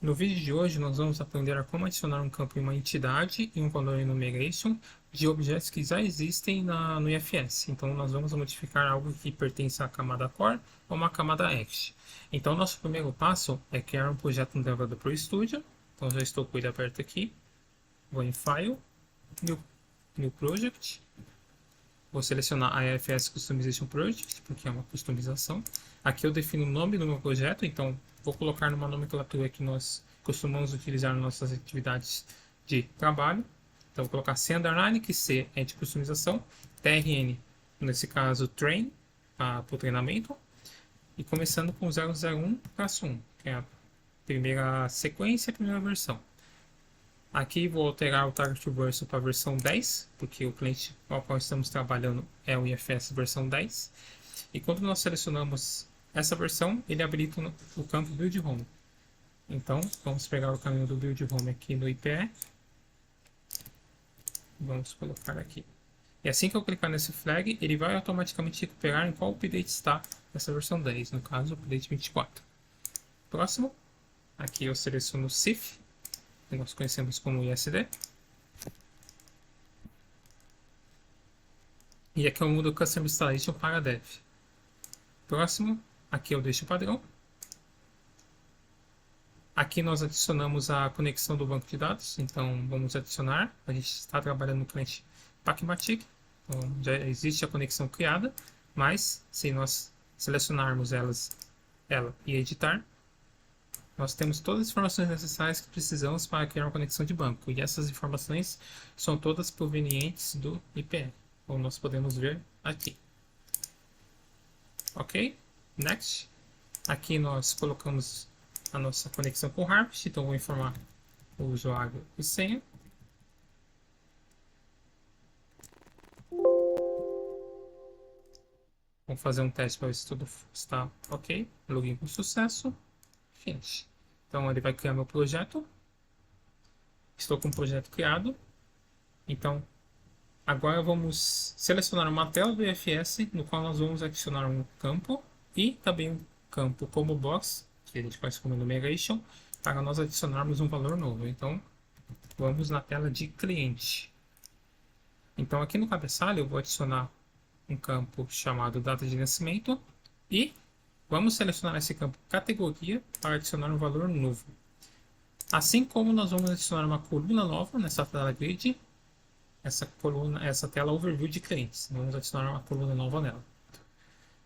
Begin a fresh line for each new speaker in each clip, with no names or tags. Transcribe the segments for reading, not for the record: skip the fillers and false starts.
No vídeo de hoje, nós vamos aprender a como adicionar um campo em uma entidade e um valor enumeration de objetos que já existem no IFS. Então, nós vamos modificar algo que pertence à camada Core ou uma camada X. Então, nosso primeiro passo é criar um projeto no Developer Studio. Então, já estou com ele aberto aqui. Vou em File, New Project. Vou selecionar a IFS Customization Project, porque é uma customização. Aqui eu defino o nome do meu projeto, então vou colocar numa nomenclatura que nós costumamos utilizar nas nossas atividades de trabalho. Então vou colocar C underline, que C é de customização, TRN, nesse caso train, para o treinamento, e começando com 001-1, que é a primeira sequência, a primeira versão. Aqui vou alterar o target version para a versão 10, porque o cliente ao qual estamos trabalhando é o IFS versão 10. E quando nós selecionamos essa versão, ele habilita o campo Build Home. Então, vamos pegar o caminho do Build Home aqui no IPE. Vamos colocar aqui. E assim que eu clicar nesse flag, ele vai automaticamente recuperar em qual update está essa versão 10, no caso, o update 24. Próximo, aqui eu seleciono o CIF, que nós conhecemos como ISD. E aqui eu mudo o Custom Installation para Dev. Próximo, aqui eu deixo o padrão. Aqui nós adicionamos a conexão do banco de dados, então vamos adicionar. A gente está trabalhando no cliente Pacmatic, então já existe a conexão criada, mas se nós selecionarmos ela e editar, nós temos todas as informações necessárias que precisamos para criar uma conexão de banco. E essas informações são todas provenientes do IPE, como nós podemos ver aqui. Ok? Next. Aqui nós colocamos a nossa conexão com o Harvest, então vou informar o usuário e senha. Vamos fazer um teste para ver se tudo está ok. Login com sucesso. Finish. Então ele vai criar meu projeto. Estou com o projeto criado. Então agora vamos selecionar uma tela do IFS no qual nós vamos adicionar um campo e também um campo como box, que a gente faz como enumeration, para nós adicionarmos um valor novo. Então vamos na tela de cliente. Então aqui no cabeçalho eu vou adicionar um campo chamado data de nascimento e vamos selecionar esse campo categoria para adicionar um valor novo. Assim como nós vamos adicionar uma coluna nova nessa tela grid, essa tela overview de clientes. Vamos adicionar uma coluna nova nela.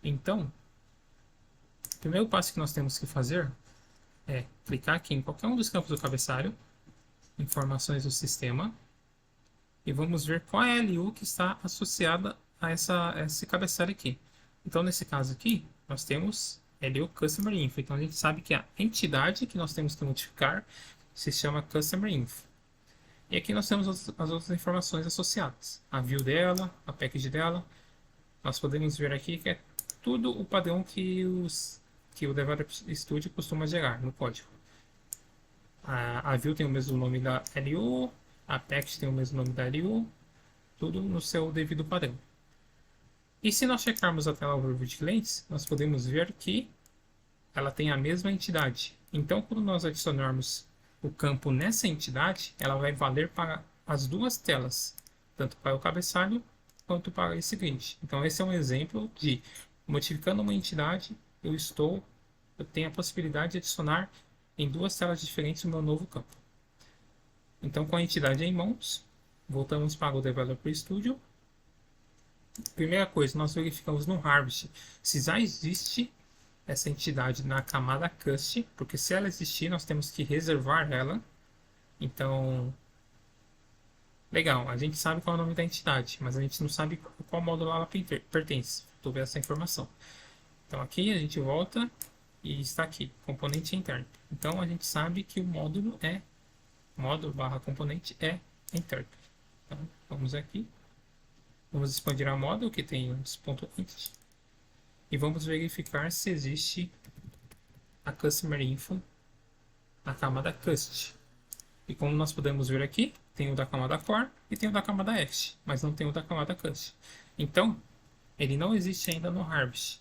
Então, o primeiro passo que nós temos que fazer é clicar aqui em qualquer um dos campos do cabeçalho, informações do sistema, e vamos ver qual é a LU que está associada a esse cabeçalho aqui. Então, nesse caso aqui, nós temos LU Customer Info. Então, a gente sabe que a entidade que nós temos que modificar se chama Customer Info. E aqui nós temos as outras informações associadas. A view dela, a package dela. Nós podemos ver aqui que é tudo o padrão que o Developer Studio costuma gerar no código. A view tem o mesmo nome da LU, a package tem o mesmo nome da LU, tudo no seu devido padrão. E se nós checarmos a tela overview de clientes, nós podemos ver que ela tem a mesma entidade. Então, quando nós adicionarmos o campo nessa entidade, ela vai valer para as duas telas, tanto para o cabeçalho quanto para esse grid. Então, esse é um exemplo de modificando uma entidade, eu tenho a possibilidade de adicionar em duas telas diferentes o meu novo campo. Então, com a entidade em mãos, voltamos para o Developer Studio. Primeira coisa, nós verificamos no Harvest se já existe essa entidade na camada Cust, porque se ela existir, nós temos que reservar ela. Então, legal, a gente sabe qual é o nome da entidade, mas a gente não sabe qual módulo ela pertence. Estou vendo essa informação. Então, aqui a gente volta e está aqui, componente interno. Então, a gente sabe que o módulo/componente é interno. Então, vamos aqui. Vamos expandir a módulo que tem os .entity e vamos verificar se existe a Customer Info na camada Cust. E como nós podemos ver aqui, tem o da camada Core e tem o da camada X, mas não tem o da camada Cust. Então, ele não existe ainda no Harvest.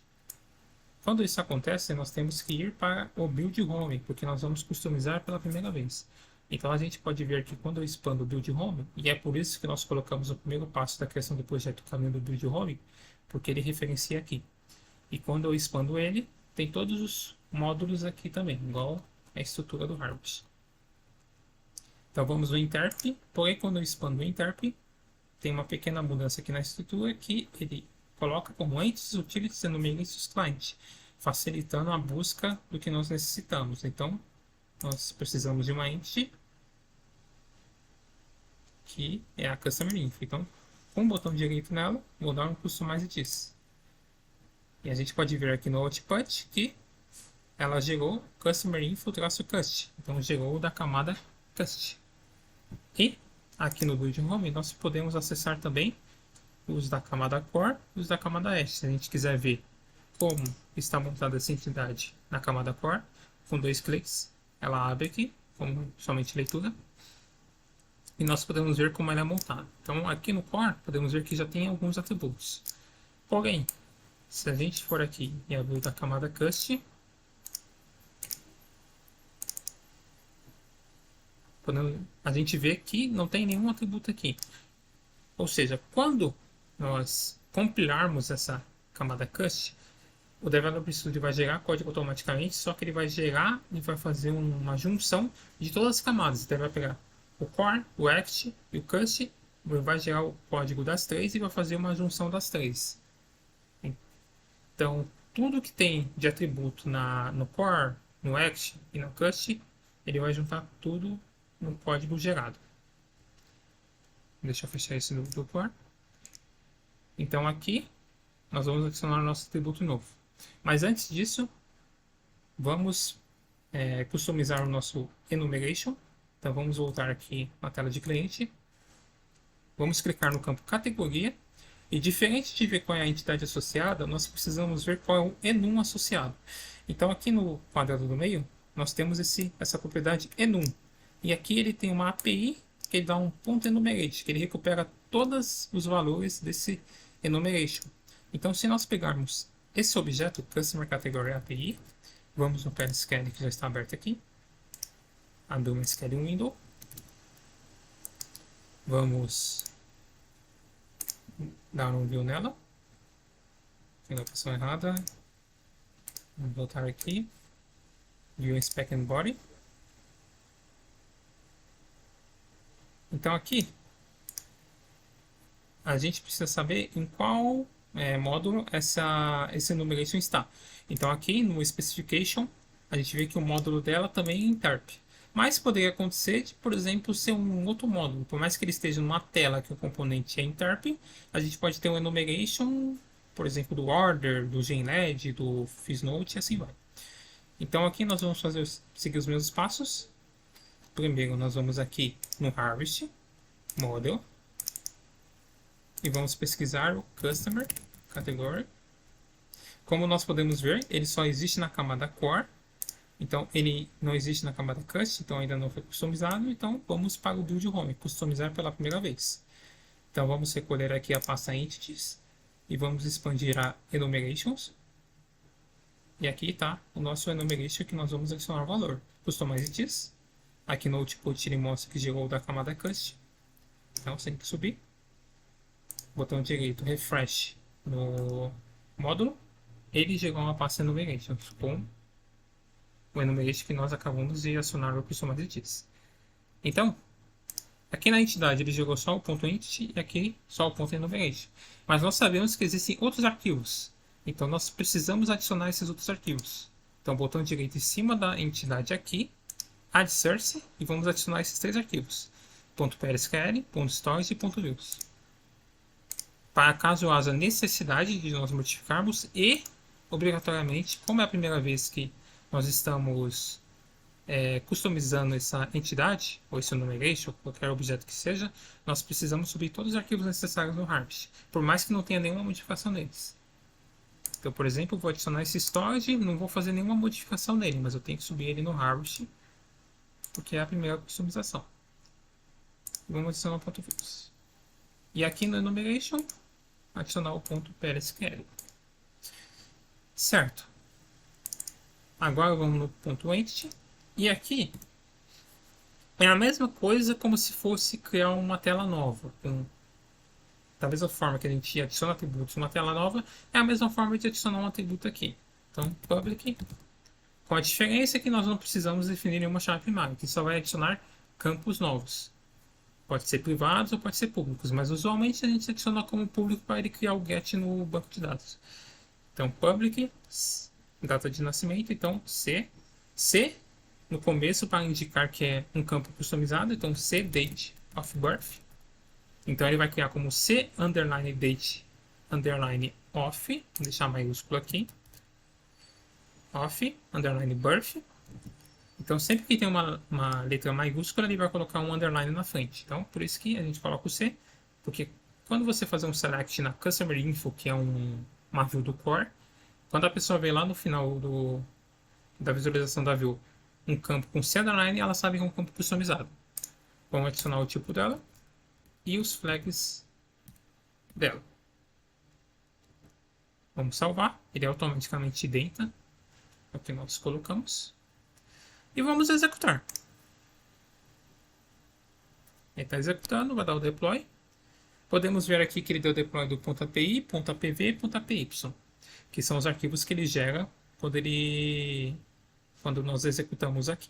Quando isso acontece, nós temos que ir para o build home, porque nós vamos customizar pela primeira vez. Então a gente pode ver que quando eu expando o build home, e é por isso que nós colocamos o primeiro passo da criação do projeto caminho do build home, porque ele referencia aqui. E quando eu expando ele, tem todos os módulos aqui também, igual a estrutura do Harvest. Então vamos no interp, porém quando eu expando o interp, tem uma pequena mudança aqui na estrutura que ele coloca como entities, utilities, enumerators, client, facilitando a busca do que nós necessitamos. Então, nós precisamos de uma entity que é a Customer Info. Então, com o botão direito nela, vou dar um Customize This. E a gente pode ver aqui no Output que ela gerou Customer Info-Cust. Então, gerou da camada Cust. E aqui no Build Home, nós podemos acessar também os da camada Core e os da camada Hash. Se a gente quiser ver como está montada essa entidade na camada Core, com 2 cliques, ela abre aqui, como somente leitura, e nós podemos ver como ela é montada. Então, aqui no Core, podemos ver que já tem alguns atributos. Porém, se a gente for aqui e abrir da camada Cust, a gente vê que não tem nenhum atributo aqui. Ou seja, quando nós compilarmos essa camada Cust, o Developer Studio vai gerar código automaticamente, só que ele vai gerar e vai fazer uma junção de todas as camadas. Então ele vai pegar o Core, o Act e o Cust, vai gerar o código das três e vai fazer uma junção das três. Então, tudo que tem de atributo no Core, no Act e no Cust, ele vai juntar tudo no código gerado. Deixa eu fechar esse do Core. Então aqui nós vamos adicionar o nosso atributo novo. Mas antes disso, vamos customizar o nosso enumeration. Então vamos voltar aqui na tela de cliente. Vamos clicar no campo categoria. E diferente de ver qual é a entidade associada, nós precisamos ver qual é o enum associado. Então aqui no quadrado do meio, nós temos essa propriedade enum. E aqui ele tem uma API que ele dá um ponto enumerate, que ele recupera todos os valores desse enumeration. Então se nós pegarmos esse objeto, Customer Category API, vamos no PLSQL que já está aberto aqui, abrir uma SQL Window, vamos dar um view nela, tem a opção errada, vamos voltar aqui, View Spec and Body. Então aqui a gente precisa saber em qual módulo esse enumeration está. Então aqui no Specification a gente vê que o módulo dela também é interp. Mas poderia acontecer de, por exemplo, ser um outro módulo. Por mais que ele esteja numa tela que o componente é interp, a gente pode ter um enumeration, por exemplo, do order, do genled, do fiznote e assim vai. Então aqui nós vamos seguir os mesmos passos. Primeiro nós vamos aqui no Harvest, Model, e vamos pesquisar o Customer Category. Como nós podemos ver, ele só existe na camada Core, então ele não existe na camada Cust, então ainda não foi customizado, então vamos para o Build Home, customizar pela primeira vez. Então vamos recolher aqui a pasta Entities, e vamos expandir a Enumerations, e aqui está o nosso Enumeration que nós vamos adicionar o valor. Customize This. Aqui no output ele mostra que gerou da camada Cust. Então você tem que subir. Botão direito, refresh no módulo. Ele gerou uma pasta enumeration com o enumeration que nós acabamos de acionar o Customize This. Então, aqui na entidade ele gerou só o ponto entity e aqui só o ponto enumeration. Mas nós sabemos que existem outros arquivos. Então nós precisamos adicionar esses outros arquivos. Então, botão direito em cima da entidade aqui, Add Source, e vamos adicionar esses três arquivos: .psql, .storage e .views. Para caso haja necessidade de nós modificarmos e, obrigatoriamente, como é a primeira vez que nós estamos customizando essa entidade, ou esse enumeration, ou qualquer objeto que seja, nós precisamos subir todos os arquivos necessários no Harvest, por mais que não tenha nenhuma modificação neles. Então, por exemplo, eu vou adicionar esse storage, não vou fazer nenhuma modificação nele, mas eu tenho que subir ele no Harvest, porque é a primeira customização. Vamos adicionar o ponto views. E aqui no enumeration, adicionar o ponto PLSQL. Certo. Agora vamos no ponto entity. E aqui é a mesma coisa como se fosse criar uma tela nova. Da mesma forma que a gente adiciona atributos numa tela nova, é a mesma forma de adicionar um atributo aqui. Então, public, com a diferença que nós não precisamos definir nenhuma chave primária, que só vai adicionar campos novos. Pode ser privados ou pode ser públicos, mas usualmente a gente adiciona como público para ele criar o get no banco de dados. Então, public, data de nascimento, então C no começo para indicar que é um campo customizado, então C date of birth. Então ele vai criar como C underline date underline of, vou deixar maiúsculo aqui, of underline birth. Então sempre que tem uma letra maiúscula ele vai colocar um underline na frente. Então por isso que a gente coloca o C, porque quando você fazer um select na Customer Info, que é uma view do core, quando a pessoa vê lá no final da visualização da view um campo com C underline, ela sabe que é um campo customizado. Vamos adicionar o tipo dela e os flags dela. Vamos salvar, ele automaticamente identa o que nós colocamos. E vamos executar. Ele está executando, vai dar o deploy. Podemos ver aqui que ele deu deploy do .api, .pv, .py, que são os arquivos que ele gera quando nós executamos aqui.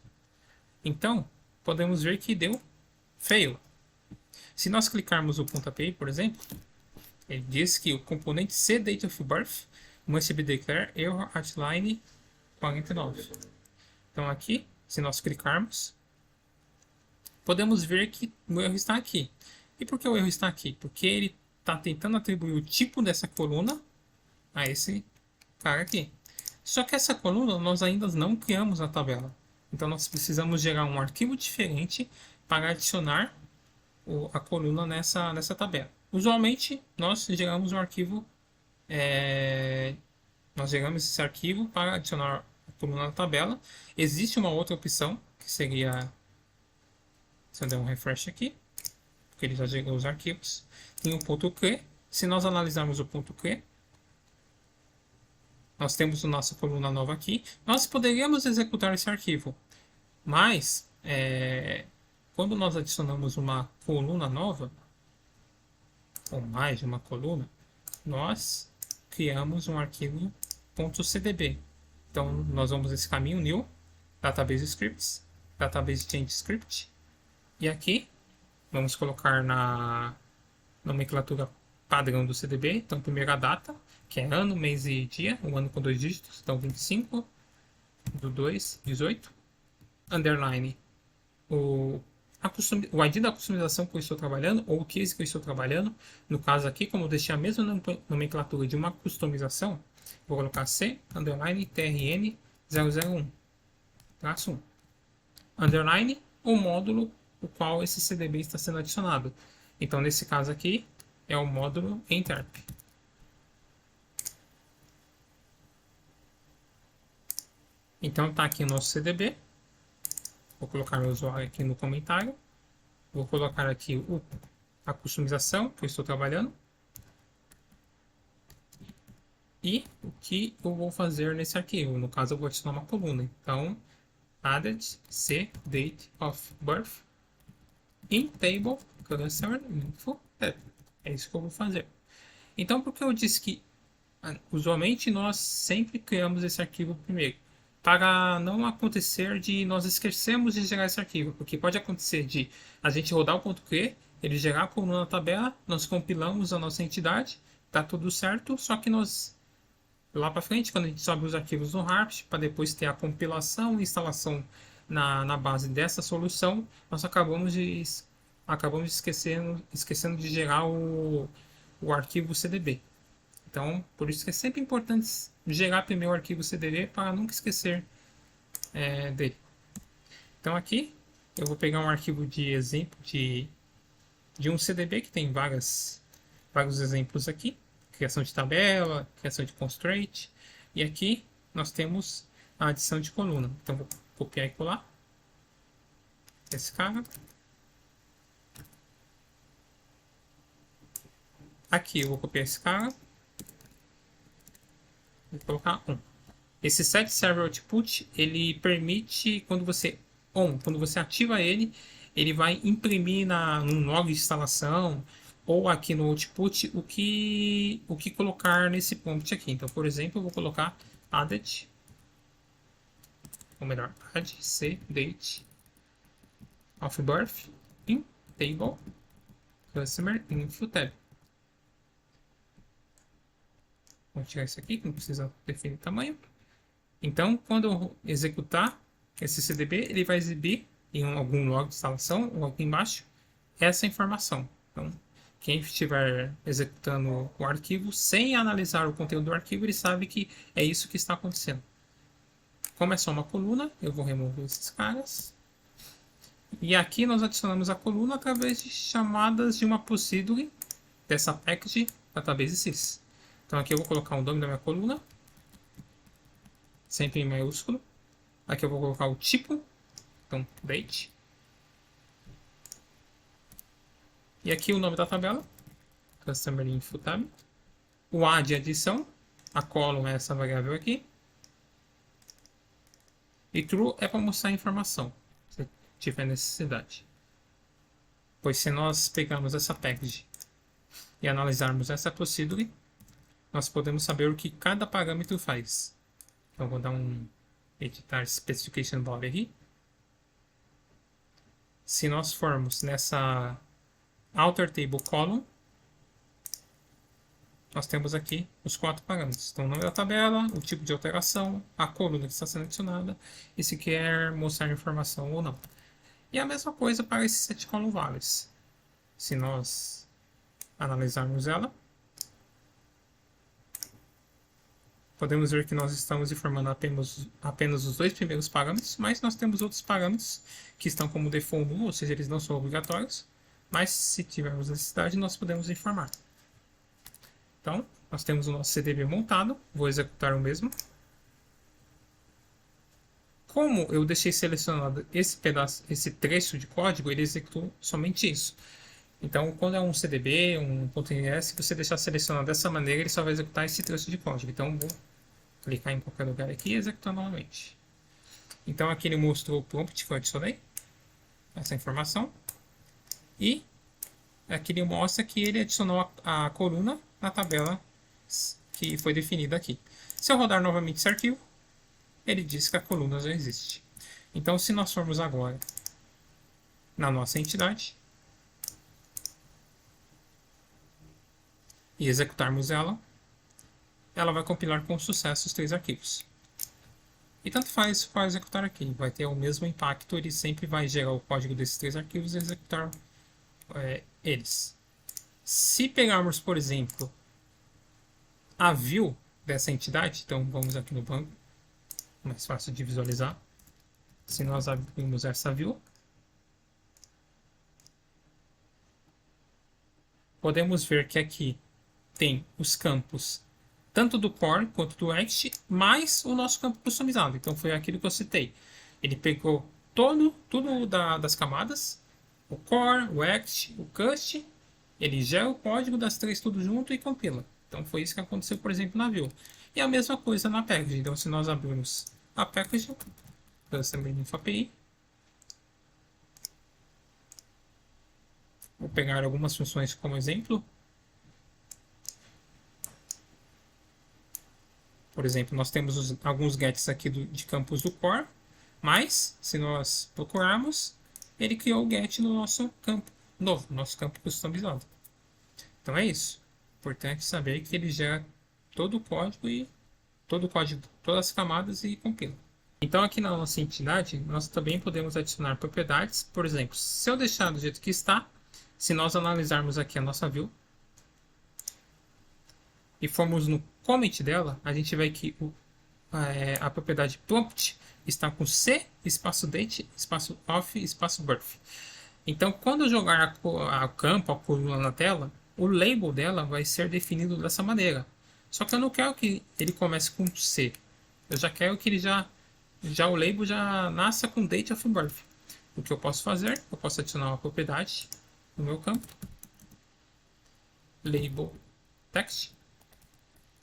Então, podemos ver que deu fail. Se nós clicarmos o .api, por exemplo, ele diz que o componente cDateOfBirth must be declare error at line 49. Então aqui, se nós clicarmos, podemos ver que o erro está aqui. E por que o erro está aqui? Porque ele está tentando atribuir o tipo dessa coluna a esse cara aqui. Só que essa coluna nós ainda não criamos na tabela. Então nós precisamos gerar um arquivo diferente para adicionar a coluna nessa tabela. Usualmente nós geramos um arquivo, nós geramos esse arquivo para adicionar a coluna na tabela. Existe uma outra opção que seria, se eu der um refresh aqui, porque ele já gerou os arquivos, tem o ponto .c. Se nós analisarmos o ponto .c, nós temos a nossa coluna nova aqui. Nós poderíamos executar esse arquivo, mas quando nós adicionamos uma coluna nova, ou mais de uma coluna, nós criamos um arquivo .cdb. Então nós vamos nesse caminho new, database scripts, database change script, e aqui vamos colocar na nomenclatura padrão do CDB. Então primeiro a data, que é ano, mês e dia, um ano com 2 dígitos, então 25/2/18, underline o ID da customização que eu estou trabalhando, ou o case que eu estou trabalhando. No caso aqui, como eu deixei a mesma nomenclatura de uma customização, vou colocar C, underline, TRN 001, traço 1. Underline, o módulo o qual esse CDB está sendo adicionado. Então, nesse caso aqui, é o módulo interp. Então, está aqui o nosso CDB. Vou colocar meu usuário aqui no comentário. Vou colocar aqui a customização que eu estou trabalhando. E o que eu vou fazer nesse arquivo. No caso, eu vou adicionar uma coluna. Então, added c date of birth in table customer info tab. É isso que eu vou fazer. Então, por que eu disse que usualmente nós sempre criamos esse arquivo primeiro? Para não acontecer de nós esquecermos de gerar esse arquivo, porque pode acontecer de a gente rodar o ponto .c, ele gerar a coluna na tabela, nós compilamos a nossa entidade, tá tudo certo, só que nós lá para frente, quando a gente sobe os arquivos no Harpst, para depois ter a compilação e instalação na base dessa solução, nós acabamos esquecendo de gerar o arquivo CDB. Então, por isso que é sempre importante gerar primeiro o arquivo CDB para nunca esquecer dele. Então aqui eu vou pegar um arquivo de exemplo de um CDB que tem vários exemplos aqui. Criação de tabela, criação de constraint. E aqui nós temos a adição de coluna. Então vou copiar e colar esse cara. Aqui eu vou copiar esse cara. Vou colocar 1. Esse set server output, ele permite, quando você ativa ele, ele vai imprimir num log de instalação ou aqui no output o que colocar nesse prompt aqui. Então, por exemplo, eu vou colocar added, ou melhor, add c date of birth in table customer info tab. Vou tirar isso aqui, que não precisa definir tamanho. Então, quando eu executar esse CDB, ele vai exibir em algum log de instalação ou aqui embaixo essa informação. Então, quem estiver executando o arquivo sem analisar o conteúdo do arquivo, ele sabe que é isso que está acontecendo. Como é só uma coluna, eu vou remover esses caras. E aqui nós adicionamos a coluna através de chamadas de uma procedure dessa package database sys. Então aqui eu vou colocar o nome da minha coluna, sempre em maiúsculo. Aqui eu vou colocar o tipo, então date. E aqui o nome da tabela, customer info tab. O A de adição, a column é essa variável aqui. E true é para mostrar a informação, se tiver necessidade. Pois se nós pegarmos essa package e analisarmos essa procedure, nós podemos saber o que cada parâmetro faz. Então vou dar um editar specification blob aqui. Se nós formos nessa alter table column, nós temos aqui os 4 parâmetros. Então, o nome da tabela, o tipo de alteração, a coluna que está sendo adicionada e se quer mostrar informação ou não. E a mesma coisa para esse set column values. Se nós analisarmos ela, podemos ver que nós estamos informando apenas os 2 primeiros parâmetros, mas nós temos outros parâmetros que estão como default null, ou seja, eles não são obrigatórios, mas se tivermos necessidade, nós podemos informar. Então, nós temos o nosso CDB montado, vou executar o mesmo. Como eu deixei selecionado esse pedaço, esse trecho de código, ele executou somente isso. Então, quando é um CDB, um .ns, se você deixar selecionado dessa maneira, ele só vai executar esse trecho de código. Então, vou clicar em qualquer lugar aqui e executar novamente. Então, aqui ele mostrou o prompt que eu adicionei, essa informação. E aqui ele mostra que ele adicionou a coluna na tabela que foi definida aqui. Se eu rodar novamente esse arquivo, ele diz que a coluna já existe. Então, se nós formos agora na nossa entidade e executarmos ela, ela vai compilar com sucesso os 3 arquivos. E tanto faz para executar aqui, vai ter o mesmo impacto, ele sempre vai gerar o código desses 3 arquivos e executar eles. Se pegarmos, por exemplo, a view dessa entidade, então vamos aqui no banco, mais fácil de visualizar. Se nós abrirmos essa view, podemos ver que aqui tem os campos tanto do core quanto do act, mais o nosso campo customizado. Então foi aquilo que eu citei. Ele pegou tudo das camadas, o core, o act, o cust, ele gera o código das 3 tudo junto e compila. Então foi isso que aconteceu, por exemplo, na view. E a mesma coisa na package. Então se nós abrirmos a package, customer info API, vou pegar algumas funções como exemplo. Por exemplo, nós temos alguns gets aqui de campos do core, mas se nós procurarmos, ele criou o get no nosso campo novo, nosso campo customizado. Então é isso. Importante saber que ele gera todo o código, todas as camadas e compila. Então aqui na nossa entidade, nós também podemos adicionar propriedades. Por exemplo, se eu deixar do jeito que está, se nós analisarmos aqui a nossa view e formos no comment dela, a gente vai que a propriedade prompt está com C, espaço date, espaço off, espaço birth. Então, quando eu jogar a campo, a coluna na tela, o label dela vai ser definido dessa maneira. Só que eu não quero que ele comece com C. Eu já quero que ele o label já nasça com date of birth. O que eu posso fazer? Eu posso adicionar uma propriedade no meu campo, label text,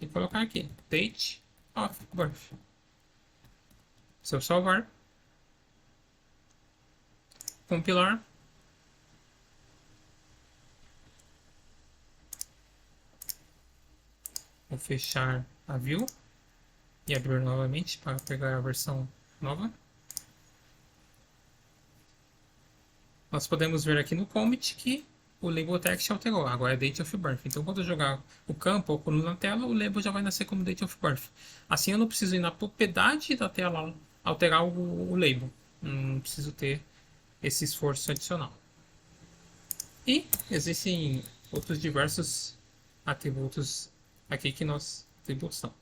e colocar aqui date of birth. Se eu salvar, compilar, vou fechar a view e abrir novamente para pegar a versão nova. Nós podemos ver aqui no commit que o label text alterou, agora é date of birth. Então, quando eu jogar o campo ou a coluna na tela, o label já vai nascer como date of birth. Assim, eu não preciso ir na propriedade da tela alterar o label. Não preciso ter esse esforço adicional. E existem outros diversos atributos aqui que nós atributos não,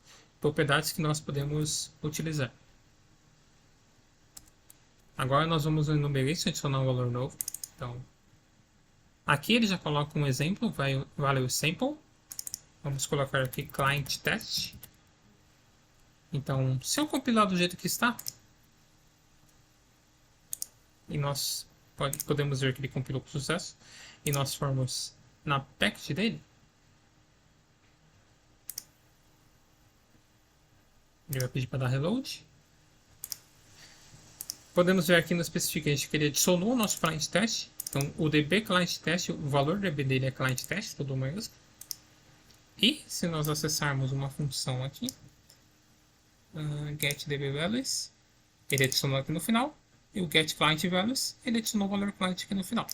propriedades que nós podemos utilizar. Agora nós vamos no enumeration adicionar um valor novo. Então, aqui ele já coloca um exemplo, value sample. Vamos colocar aqui client test. Então, se eu compilar do jeito que está, e nós podemos ver que ele compilou com sucesso, e nós formos na package dele, ele vai pedir para dar reload. Podemos ver aqui no specification que ele adicionou o nosso client test. Então, o DB client test, o valor DB dele é client test, tudo mesmo. E se nós acessarmos uma função aqui, get DB values, ele adicionou aqui no final. E o get client values, ele adicionou o valor client aqui no final.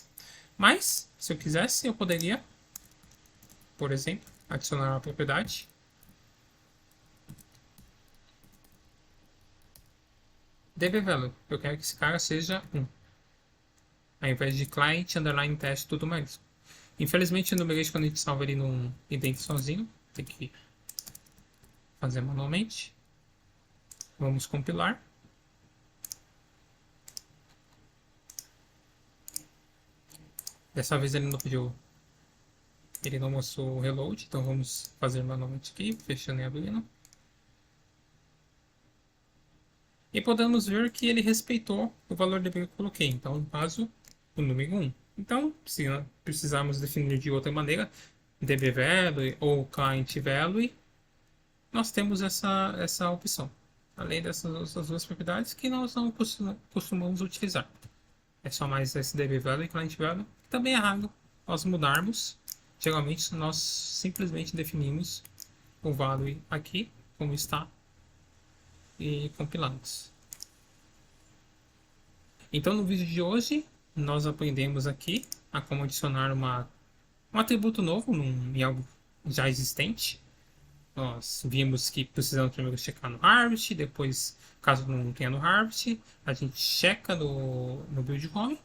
Mas, se eu quisesse, eu poderia, por exemplo, adicionar uma propriedade. DB value, eu quero que esse cara seja 1. Ao invés de client, underline test, tudo mais. Infelizmente, o enumeration, quando a gente salva ele não identa sozinho. Tem que fazer manualmente. Vamos compilar. Dessa vez ele não pediu. Ele não mostrou o reload, então vamos fazer manualmente aqui, fechando e abrindo. E podemos ver que ele respeitou o valor DB que eu coloquei. Então, no caso, o número 1. Então, se precisarmos definir de outra maneira, DB value ou client value, nós temos essa opção. Além dessas duas propriedades que nós não costumamos utilizar. É só mais esse DB value e client value. Também é raro nós mudarmos. Geralmente, nós simplesmente definimos o value aqui, como está, e compilamos. Então, no vídeo de hoje, nós aprendemos aqui a como adicionar um atributo novo em algo já existente. Nós vimos que precisamos primeiro checar no Harvest, depois, caso não tenha no Harvest, a gente checa no build home.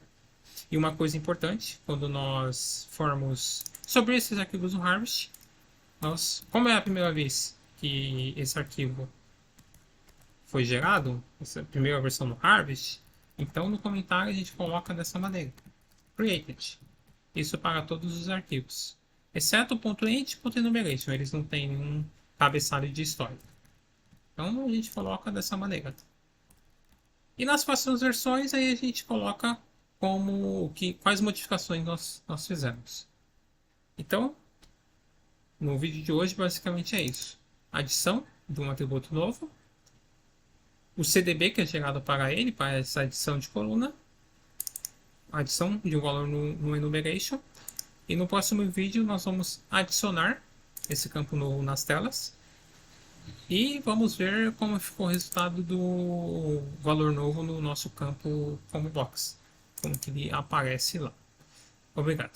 E uma coisa importante, quando nós formos sobre esses arquivos no Harvest, como é a primeira vez que esse arquivo foi gerado, essa primeira versão no Harvest, então no comentário a gente coloca dessa maneira: created. Isso para todos os arquivos, exceto o .int e .enumeration, eles não têm nenhum cabeçalho de história. Então a gente coloca dessa maneira. E nas próximas versões aí a gente coloca quais modificações nós fizemos. Então, no vídeo de hoje basicamente é isso: adição de um atributo novo, o CDB que é gerado para ele, para essa adição de coluna, adição de um valor no enumeration, e no próximo vídeo nós vamos adicionar esse campo novo nas telas e vamos ver como ficou o resultado do valor novo no nosso campo como box, como que ele aparece lá. Obrigado.